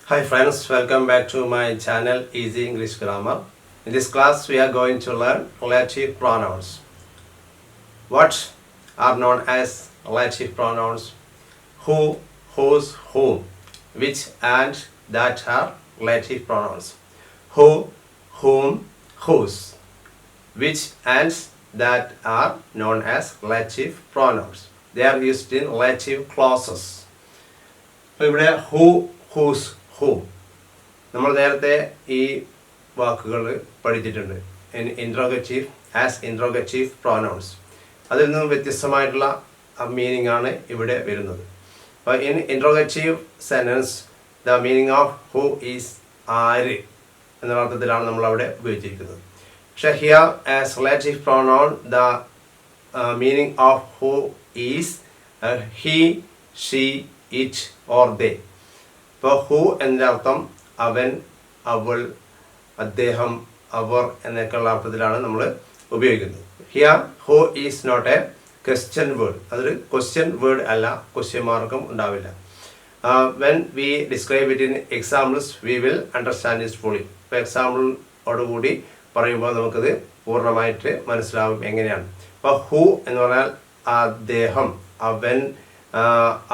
Hi friends, welcome back to my channel Easy English Grammar. In this class we are going to learn relative pronouns. What are known as relative pronouns? Who, whose, whom, which and that are relative pronouns. Who, whom, whose, which and that are known as relative pronouns. They are used in relative clauses. അപ്പോൾ ഇവിടെ who, whose, whom നമ്മൾ നേരത്തെ ഈ വാക്കുകൾ പഠിച്ചിട്ടുണ്ട്. Interrogative as interrogative pronouns. അതിൽ നിന്നും വ്യത്യസ്തമായിട്ടുള്ള മീനിങ് ആണ് ഇവിടെ വരുന്നത്. അപ്പോൾ in interrogative sentence the meaning of who is ആര് എന്ന അർത്ഥത്തിലാണ് നമ്മൾ അവിടെ ഉപയോഗിച്ചിരിക്കുന്നത്. പക്ഷേ here as relative pronoun the meaning of who is he, she, it or they. ഇപ്പോൾ ഹു എന്നതിൻ്റെ അർത്ഥം അവൻ, അവൾ, അദ്ദേഹം, അവർ എന്നൊക്കെയുള്ള അർത്ഥത്തിലാണ് നമ്മൾ ഉപയോഗിക്കുന്നത്. Here who is not a question word. അതൊരു ക്വസ്റ്റ്യൻ വേർഡ് അല്ല, ക്വസ്റ്റ്യൻ മാർക്കും ഉണ്ടാവില്ല. When we describe it in examples we will understand it fully. ഇപ്പോൾ എക്സാമ്പിളോടുകൂടി പറയുമ്പോൾ നമുക്കത് പൂർണ്ണമായിട്ട് മനസ്സിലാവും എങ്ങനെയാണ്. അപ്പോൾ ഹു എന്ന് പറഞ്ഞാൽ അദ്ദേഹം, അവൻ,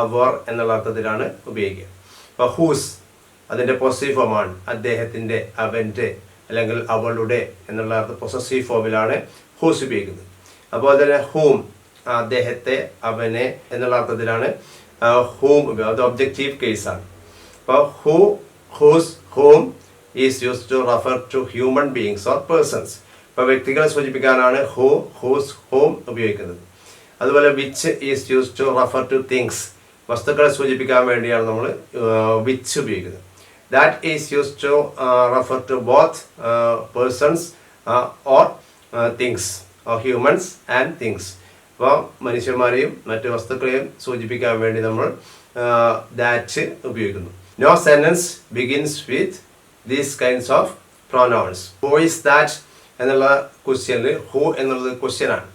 അവർ എന്നുള്ള അർത്ഥത്തിലാണ് ഉപയോഗിക്കുക. അപ്പോൾ ഹൂസ് അതിൻ്റെ പൊസസീവ് ഫോമാണ്. അദ്ദേഹത്തിൻ്റെ, അവൻ്റെ അല്ലെങ്കിൽ അവളുടെ എന്നുള്ള അർത്ഥം പൊസസീവ് ഫോമിലാണ് ഹൂസ് ഉപയോഗിക്കുന്നത്. അപ്പോൾ അതിന് ഹൂം അദ്ദേഹത്തെ, അവനെ എന്നുള്ള അർത്ഥത്തിലാണ് ഹൂം ഉപയോഗിക്കുക. അത് ഒബ്ജക്റ്റീവ് കേസാണ്. അപ്പോൾ who, whose, whom is used to refer to human beings or persons. ഇപ്പോൾ വ്യക്തികളെ സൂചിപ്പിക്കാനാണ് ഹൂ, ഹൂസ്, ഹൂം ഉപയോഗിക്കുന്നത്. അതുപോലെ which is used to refer to things. വസ്തുക്കളെ സൂചിപ്പിക്കാൻ വേണ്ടിയാണ് നമ്മൾ വിച്ച് ഉപയോഗിക്കുന്നത്. That is used to refer to both persons or things or humans and things. അപ്പോൾ മനുഷ്യന്മാരെയും മറ്റ് വസ്തുക്കളെയും സൂചിപ്പിക്കാൻ വേണ്ടി നമ്മൾ ദാറ്റ് ഉപയോഗിക്കുന്നു. No sentence begins with these kinds of pronouns. Who is that എന്നുള്ള ക്വസ്റ്റ്യനിൽ ഹു എന്നുള്ളത് ക്വസ്റ്റ്യനാണ്.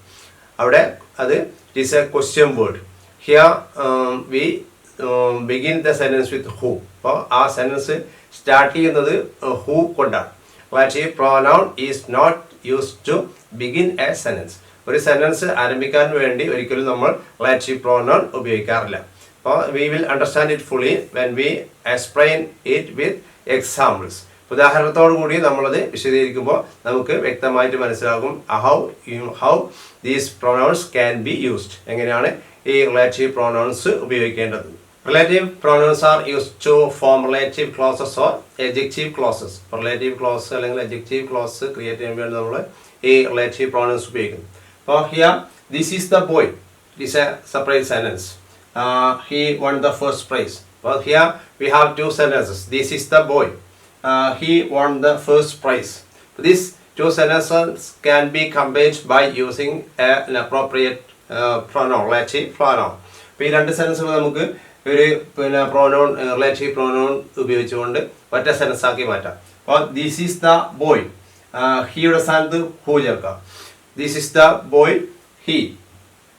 അവിടെ അത് it is a question word. Here we begin the sentence with who. അപ്പോൾ ആ സെൻറ്റൻസ് സ്റ്റാർട്ട് ചെയ്യുന്നത് ഹു കൊണ്ടാണ്. Relative pronoun is not used to begin a sentence. ഒരു സെൻറ്റൻസ് ആരംഭിക്കാൻ വേണ്ടി ഒരിക്കലും നമ്മൾ റിലേറ്റീവ് പ്രോനൗൺ ഉപയോഗിക്കാറില്ല. അപ്പോൾ we will understand it fully when we explain it with examples. ഉദാഹരണത്തോടു കൂടി നമ്മളത് വിശദീകരിക്കുമ്പോൾ നമുക്ക് വ്യക്തമായിട്ട് മനസ്സിലാകും how these pronouns can be used. എങ്ങനെയാണ് ഈ റിലേറ്റീവ് പ്രൊനൗൺസ് ഉപയോഗിക്കേണ്ടത്. Relative pronouns are used to form relative clauses or adjective clauses. Relative clause അല്ലെങ്കിൽ എഡ്ജക്റ്റീവ് ക്ലോസ് ക്രിയേറ്റ് ചെയ്യാൻ വേണ്ടി നമ്മൾ ഈ റിലേറ്റീവ് പ്രൊനൗൺസ് ഉപയോഗിക്കുന്നു. അപ്പോൾ here this is the boy. It is a separate sentence. He won the first prize. അപ്പോൾ here we have two sentences. This is the boy. He won the first prize. These two sentences can be combined by using an appropriate pronoun, relative pronoun. അപ്പോൾ ഈ രണ്ട് സെൻറ്റൻസുകൾ നമുക്ക് ഒരു pronoun relative pronoun ഉപയോഗിച്ചുകൊണ്ട് ഒറ്റ sentence ആക്കി മാറ്റാം. അപ്പോൾ ദിസ് ഈസ് ദ ബോയ്. ഹിയുടെ സ്ഥാനത്ത് ഹു ചേർക്കാം. This is the boy he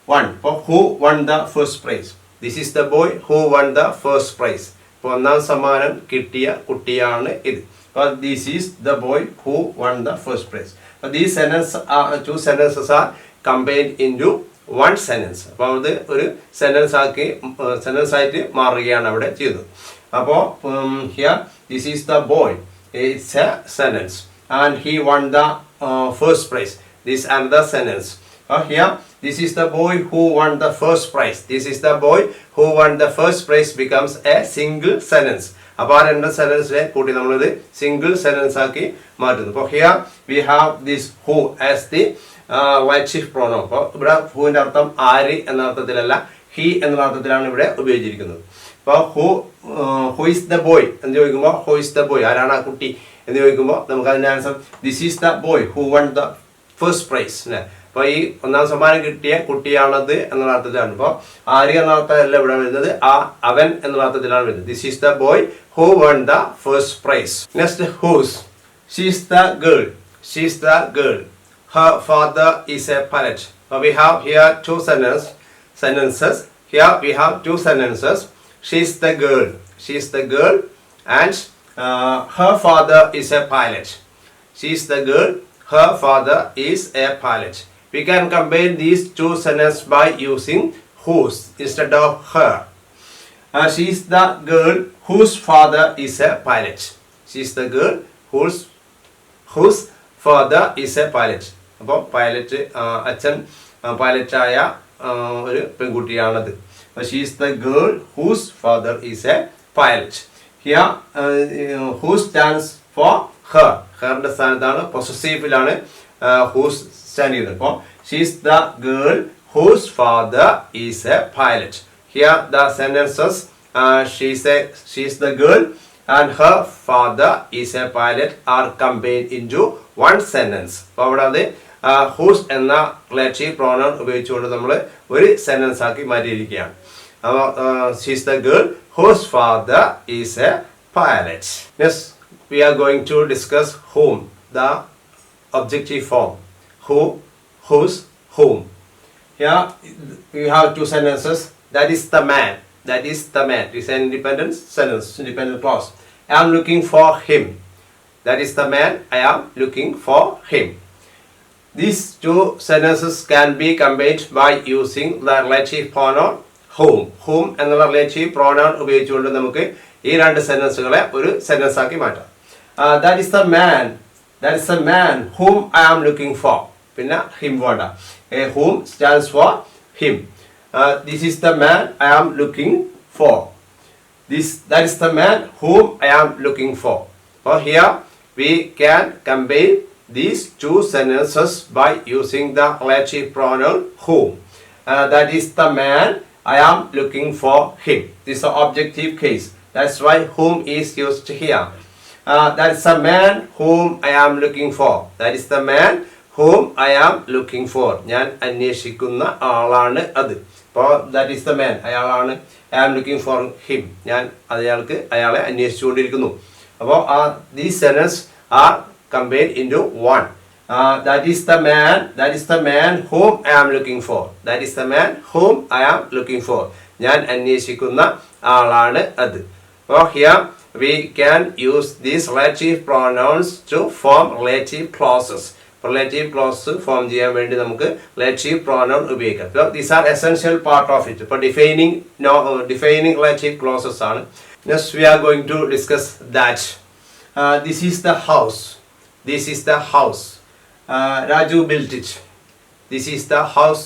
won. അപ്പോൾ who won the first prize. This is the boy who won the first prize. ഇപ്പോൾ ഒന്നാം സമ്മാനം കിട്ടിയ കുട്ടിയാണ് ഇത്. അപ്പോൾ this is the boy who won the first prize. അപ്പോൾ these two sentences are combined into one sentence. അപ്പോൾ അത് ഒരു സെൻറ്റൻസ് ആയിട്ട് മാറുകയാണ് അവിടെ ചെയ്തത്. അപ്പോൾ here this is the boy, it's A sentence. And he won the first prize, this another sentence. Here, this is the boy who won the first prize. This is the boy who won the first prize becomes a single sentence. അപ്പോൾ ആ രണ്ട് സെൻറ്റൻസിനെ കൂട്ടി നമ്മളിത് single sentence ആക്കി മാറ്റുന്നു. അപ്പോൾ here we have this who has the relative pronoun. അപ്പോൾ ഇവിടെ ഹുവിൻ്റെ അർത്ഥം ആര് എന്ന അർത്ഥത്തിലല്ല, ഹി എന്ന അർത്ഥത്തിലാണ് ഇവിടെ ഉപയോഗിച്ചിരിക്കുന്നത്. അപ്പോൾ ഹു ഈസ് ദ ബോയ് എന്ന് ചോദിക്കുമ്പോൾ ഹു ഈസ് ദ ബോയ്, ആരാണ് ആ കുട്ടി എന്ന് ചോദിക്കുമ്പോൾ നമുക്ക് അതിൻ്റെ answer this is the boy who won the first prize. അപ്പോൾ ഈ ഒന്നാം സമ്മാനം കിട്ടിയ കുട്ടിയാണത് എന്നുള്ള അർത്ഥത്തിലാണ്. അപ്പോൾ ആര് എന്ന അർത്ഥമല്ല ഇവിടെ വരുന്നത്, അവൻ എന്നുള്ള അർത്ഥത്തിലാണ് വരുന്നത്. This is the boy who won the first prize. Next whose. She is the girl. She is the girl. Her father is a pilot. We have here two sentences. Here we have two sentences. She is the girl. She is the girl. and her father is a pilot. She is the girl, her father is a pilot. We can combine these two sentences by using whose instead of her. She is the girl whose father is a pilot. She is the girl whose father is a pilot. അപ്പോൾ pilot അച്ഛൻ പൈലറ്റായ ഒരു പെൺകുട്ടിയാണത്. She is the girl whose father is a pilot. Here who stands for her. ഹെറിന്റെ സ്ഥാനത്താണ് പൊസസീവിലാണ് whose stand ചെയ്യുന്നത്. അപ്പോൾ she is the girl whose father is a pilot. Here the sentences she is the girl and her father is a pilot are combined into one sentence. അപ്പോൾ അവിടെ അത് whose എന്ന relative pronoun ഉപയോഗിച്ചുകൊണ്ട് നമ്മൾ ഒരു sentence ആക്കി മാറ്റിയിരിക്കുകയാണ്. അപ്പോൾ she is the girl whose father is a pilot. Yes, we are going to discuss whom, the objective form. Who, whose, whom. Here we have two sentences. That is the man. That is the man. It is an independent sentence, independent clause. I am looking for him. That is the man. I am looking for him. These two sentences can be combined by using the relative pronoun whom. Whom എന്നുള്ള relative pronoun ഉപയോഗിച്ചുകൊണ്ട് നമുക്ക് ഈ രണ്ട് സെന്റൻസുകളെ ഒരു sentence ആക്കി മാറ്റാം. That is the man. That is the man whom I am looking for. പിന്നെ him വേണ്ട. Whom stands for him. This is the man I am looking for. That is the man whom I am looking for. So here we can combine these two sentences by using the relative pronoun whom. That is the man I am looking for him. This is the objective case. That's why whom is used here. That is the man whom I am looking for. That is the man whom I am looking for. ഞാൻ അന്വേഷിക്കുന്ന ആളാണ് അത്. അപ്പോൾ that is the man. അയാളാണ്. I am looking for him. ഞാൻ അയാളെ അന്വേഷിച്ചുകൊണ്ടിരിക്കുന്നു. അപ്പോൾ these sentences are combined into one. That is the man. That is the man whom I am looking for. That is the man whom I am looking for. ഞാൻ അന്വേഷിക്കുന്ന ആളാണ് അത്. അപ്പോൾ here we can use these relative pronouns to form relative clauses. Relative clause form ചെയ്യാൻ വേണ്ടി നമുക്ക് relative pronoun ഉപയോഗിക്കാം. So these are essential part of it. ഇപ്പോൾ defining relative clauses ആണ്. Next we are going to discuss that. This is the house. This is the house. Raju built it. This is the house.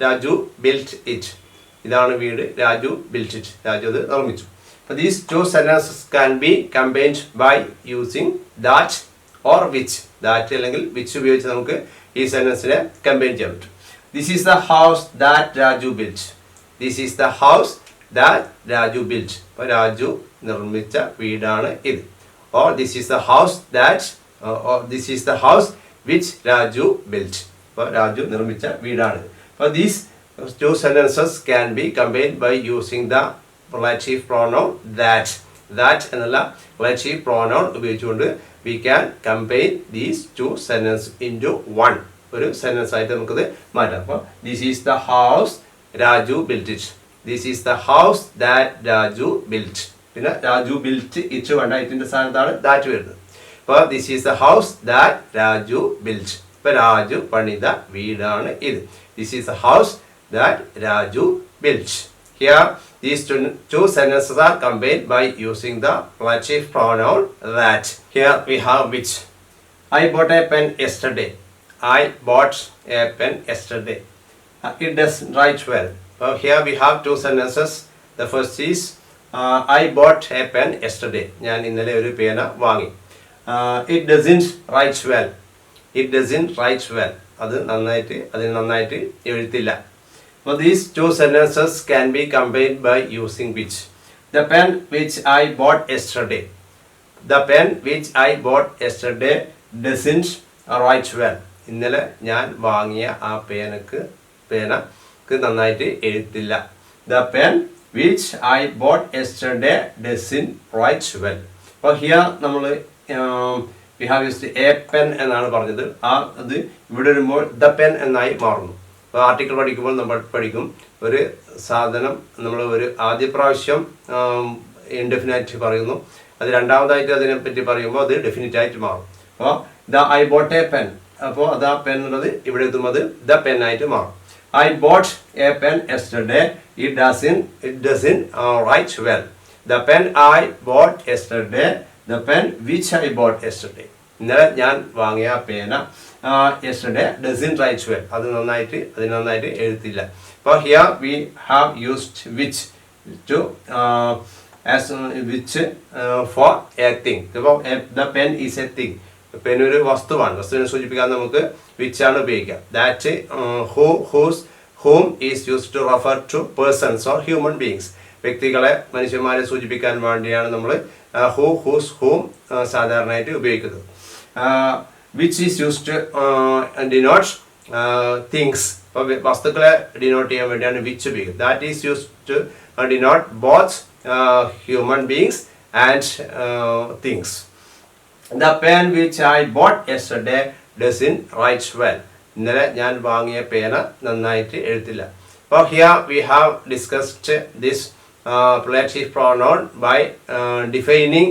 Raju built it. ഇതാണ് വീട്. Raju built it. Raju അത് നിർമ്മിച്ചു. So these two sentences can be combined by using that or which. That അല്ലെങ്കിൽ which ഉപയോഗിച്ച് നമുക്ക് ഈ സെന്റൻസിനെ combine ചെയ്യാൻ പറ്റും. This is the house that Raju built. This is the house that Raju built. അപ്പോൾ രാജു നിർമ്മിച്ച വീടാണ് ഇത്. Or this is the house that or this is the house which Raju built. അപ്പോൾ രാജു നിർമ്മിച്ച വീടാണ്. അപ്പോൾ these two sentences can be combined by using the relative pronoun that. That എന്നുള്ള relative pronoun ഉപയോഗിച്ചുകൊണ്ട് we can combine these two sentences into one. ഒരു sentence ആയിട്ട് നമുക്കത് മാറ്റാം. അപ്പോൾ this is the house Raju built it. This is the house that Raju built. പിന്നെ Raju built it വേണ്ട, ഇതിന്റെ സ്ഥാനത്താണ് that വരുന്നത്. അപ്പോൾ this is the house that Raju built. ഇപ്പോൾ രാജു പണിത വീടാണ് ഇത്. This is the house that Raju built. Here these two sentences are combined by using the relative pronoun that. Here we have which. I bought a pen yesterday. I bought a pen yesterday. It doesn't write well. Here we have two sentences. The first is I bought a pen yesterday. ഞാൻ ഇന്നലെ ഒരു പേന വാങ്ങി. It doesn't write well. It doesn't write well. അതിന് നന്നായിട്ട് എഴുത്തില്ല. So these two sentences can be combined by using which. The pen which I bought yesterday. The pen which I bought yesterday doesn't write well. ഇന്നലെ ഞാൻ വാങ്ങിയ ആ പേനക്ക് നന്നായിട്ട് എഴുത്തില്ല. The pen which I bought yesterday doesn't write well. അപ്പോൾ here നമ്മൾ we have used a pen എന്നാണ് പറഞ്ഞത്. അത് ഇവിടെ വരുമ്പോൾ the pen എന്നായി മാറുന്നു. അപ്പോൾ ആർട്ടിക്കിൾ പഠിക്കുമ്പോൾ നമ്മൾ പഠിക്കും ഒരു സാധനം നമ്മൾ ഒരു ആദ്യ പ്രാവശ്യം ഇൻഡെഫിനൈറ്റ് പറയുന്നു. അത് രണ്ടാമതായിട്ട് അതിനെപ്പറ്റി പറയുമ്പോൾ അത് ഡെഫിനിറ്റ് ആയിട്ട് മാറും. അപ്പോൾ the I boat A pen, അപ്പോൾ അത് ആ പെൻ എന്നുള്ളത് ഇവിടെ എത്തുമ്പോൾ ദ പെൻ ആയിട്ട് മാറും. I bought a pen yesterday. It doesn't write well. The pen I bought yesterday. The pen which I bought yesterday. ഇന്നലെ ഞാൻ വാങ്ങിയ പേന yesterday doesn't write well. അത് നന്നായിട്ട് എഴുതില്ല. അപ്പോൾ here we have used which to as which for a thing. അപ്പോൾ the pen is a thing. Pen ഒരു വസ്തുവാണ്. വസ്തുവിനെ സൂചിപ്പിക്കാൻ നമുക്ക് which ആണ് ഉപയോഗിക്കുക. That whom is used to refer to persons or human beings. വ്യക്തികളെ, മനുഷ്യന്മാരെ സൂചിപ്പിക്കാൻ വേണ്ടിയാണ് നമ്മൾ who, whose, whom സാധാരണയായിട്ട് ഉപയോഗിക്കുന്നത്. which is used to denote things. അപ്പോൾ വസ്തുക്കളെ ഡിനോട്ട് ചെയ്യാൻ വേണ്ടിയാണ് which ഉപയോഗിക്കുന്നത്. that is used to denote both human beings and things. The pen which I bought yesterday doesn't write well. ഇന്നലെ ഞാൻ വാങ്ങിയ പേന നന്നായിട്ട് എഴുതില്ല. അപ്പോൾ here we have discussed this relative pronoun by defining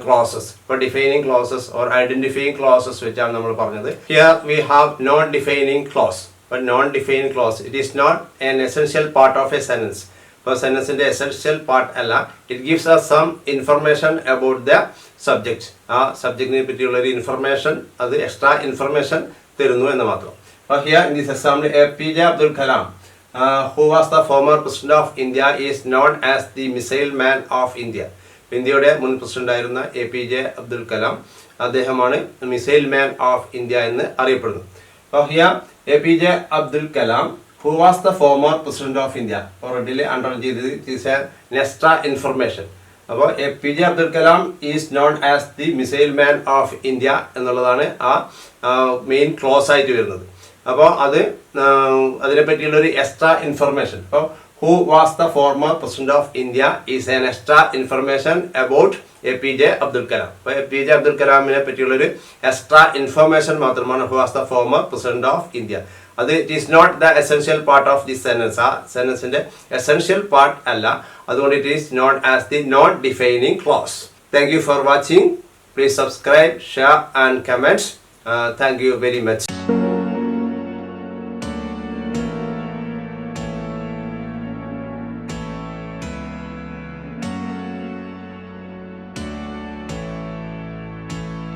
clauses. ഇപ്പോൾ defining clauses or identifying clauses വെച്ചാണ് നമ്മൾ പറഞ്ഞത്. Here we have non-defining clause. But non-defining clause, it is not an essential part of a sentence. ഇപ്പോൾ സെൻറ്റൻസിൻ്റെ essential part അല്ല. It gives us some information about the subject. ആ സബ്ജക്റ്റിനെ പറ്റിയുള്ളൊരു information, അത് extra information തരുന്നു എന്ന് മാത്രം. അപ്പോൾ here in this example APJ Abdul Kalam, who was the former president of India, is known as the missile man of India. ഇന്ത്യയുടെ മുൻ പ്രസിഡന്റായിരുന്ന APJ Abdul Kalam, അദ്ദേഹമാണ് മിസൈൽ മാൻ ഓഫ് ഇന്ത്യ എന്ന് അറിയപ്പെടുന്നു. അപ്പോൾ here APJ Abdul Kalam, who was the former president of India, already under this extra information. അപ്പോൾ APJ Abdul Kalam is known as the missile man of India എന്നുള്ളതാണ് ആ main clause ആയിട്ട് വരുന്നത്. അപ്പോൾ അതിനെ പറ്റിയുള്ളൊരു എക്സ്ട്രാ ഇൻഫർമേഷൻ. അപ്പോൾ who was the former president of India is an extra information about APJ Abdul Kalam. അപ്പോൾ APJ Abdul Kalamനെ പറ്റിയുള്ളൊരു എക്സ്ട്രാ ഇൻഫർമേഷൻ മാത്രമാണ് who was the former president of India. അത് it is not the essential part of this sentence. ആ സെൻറ്റൻസിൻ്റെ essential part അല്ല. അതുകൊണ്ട് it is known as the non defining clause. Thank you for watching. Please subscribe, share and comment. Thank you very much.